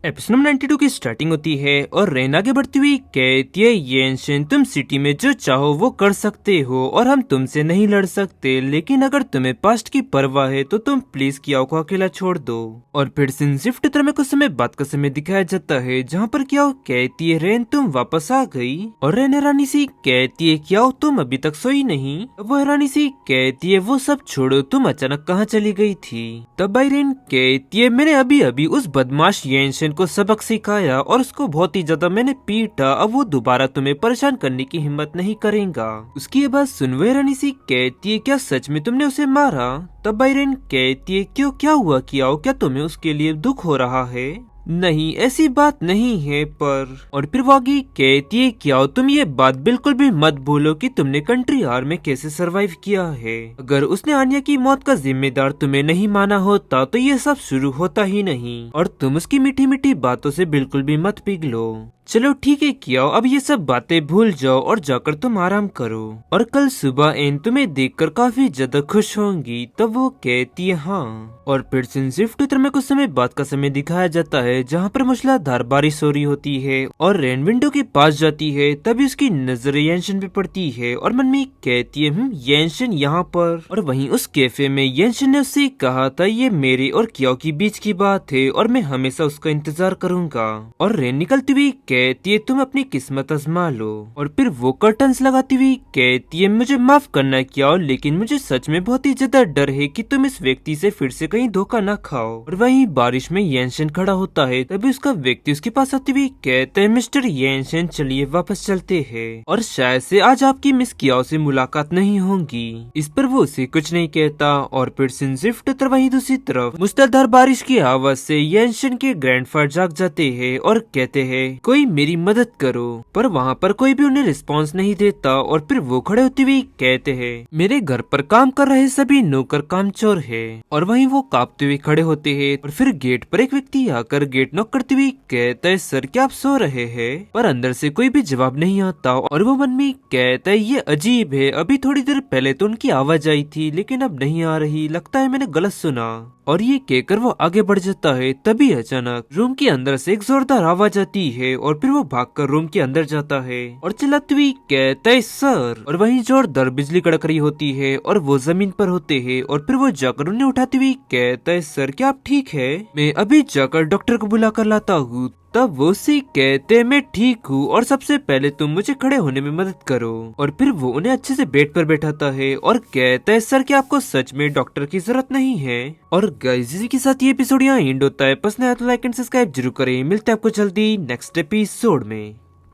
Episode number 92 की starting होती है और रेन आगे बढ़ती हुई कहती है, येनशिन तुम सिटी में जो चाहो वो कर सकते हो और हम तुमसे नहीं लड़ सकते, लेकिन अगर तुम्हें पास्ट की परवाह है तो तुम प्लीज कियाओ को अकेला छोड़ दो। और फिर शिफ्ट तरह में कुछ समय बाद का समय दिखाया जाता है जहाँ पर कियाओ कहती है, रेन तुम वापस आ गई। और रेन हैरानी सी कहती है, कियाओ तुम अभी तक सोई नहीं। वो हैरानी सी कहती है, वो सब छोड़ो, तुम अचानक कहाँ चली गई थी। तब भाई रेन कहती है, मैंने अभी अभी उस बदमाश येनशिन को सबक सिखाया और उसको बहुत ही ज्यादा मैंने पीटा, अब वो दोबारा तुम्हें परेशान करने की हिम्मत नहीं करेगा। उसकी ये बात सुनवे रानी सी कहती है, क्या सच में तुमने उसे मारा। तब बाइरेन कहती है, क्यों, क्या हुआ कियाओ, क्या तुम्हें उसके लिए दुख हो रहा है। नहीं, ऐसी बात नहीं है पर। और फिर वागी कहती है, क्या तुम ये बात बिल्कुल भी मत भूलो कि तुमने कंट्री आर में कैसे सरवाइव किया है। अगर उसने आन्या की मौत का जिम्मेदार तुम्हें नहीं माना होता तो ये सब शुरू होता ही नहीं, और तुम उसकी मीठी मीठी बातों से बिल्कुल भी मत पिघलो। चलो ठीक है कियाओ, अब ये सब बातें भूल जाओ और जाकर तुम आराम करो, और कल सुबह एन तुम्हें देखकर काफी ज्यादा खुश होंगी। तब वो कहती है हाँ। और फिर शिफ्ट उत्तर में कुछ समय बाद का समय दिखाया जाता है जहाँ पर मूसलाधार बारिश हो रही होती है और रेन विंडो के पास जाती है। तभी उसकी नजर येनशिन पे पड़ती है और मन में कहती है, येनशिन यहाँ पर। और वहीं उस कैफे में येनशिन ने उससे कहा था, ये मेरे और कियाओ के बीच की बात है और मैं हमेशा उसका इंतजार करूंगा। और रेन निकलती हुई कहती है, तुम अपनी किस्मत आजमा लो। और फिर वो कर्टन्स लगाती हुई कहती है, मुझे माफ करना कियाओ, लेकिन मुझे सच में बहुत ही ज्यादा डर है कि तुम इस व्यक्ति से फिर से कहीं धोखा न खाओ। और वहीं बारिश में येनशिन खड़ा होता है, तभी उसका व्यक्ति उसके पास आते हुए कहते हैं, मिस्टर येनशिन चलिए वापस चलते हैं, और शायद से आज आपकी मिस कियाओ से मुलाकात नहीं होगी। इस पर वो उसे कुछ नहीं कहता। और फिर शिफ्ट तो वहीं दूसरी तरफ मूसलाधार बारिश की आवाज से येनशिन के ग्रैंडफादर जाग जाते हैं और कहते हैं, कोई मेरी मदद करो। पर वहाँ पर कोई भी उन्हें रिस्पॉन्स नहीं देता। और फिर वो खड़े होते हुए कहते हैं, मेरे घर पर काम कर रहे सभी नौकर कामचोर है। और वहीं वो कांपते हुए खड़े होते हैं। और फिर गेट पर एक व्यक्ति आकर गेट नॉक करते हुए कहता है, सर क्या आप सो रहे हैं। पर अंदर से कोई भी जवाब नहीं आता। और वो मन में कहता है, ये अजीब है, अभी थोड़ी देर पहले तो उनकी आवाज आई थी लेकिन अब नहीं आ रही, लगता है मैंने गलत सुना। और ये कहकर वो आगे बढ़ जाता है। तभी अचानक रूम के अंदर से एक जोरदार आवाज आती है और फिर वो भागकर रूम के अंदर जाता है और चिल्लाते हुए कहता है, सर। और वहीं जोरदार बिजली कड़क रही होती है और वो जमीन पर होते हैं। और फिर वो जाकर उन्हें उठाते हुए कहता है, सर क्या आप ठीक है, मैं अभी जाकर डॉक्टर को बुला कर लाता हूँ। तब वो उसे कहते, मैं ठीक हूँ और सबसे पहले तुम मुझे खड़े होने में मदद करो। और फिर वो उन्हें अच्छे से बेड पर बैठाता है और कहता है, सर क्या आपको सच में डॉक्टर की जरूरत नहीं है। और गाइस इसी के साथ ये एपिसोड यहाँ एंड होता है। पसंद आया तो लाइक एंड सब्सक्राइब जरूर करें। मिलते हैं आपको जल्दी नेक्स्ट एपिसोड में।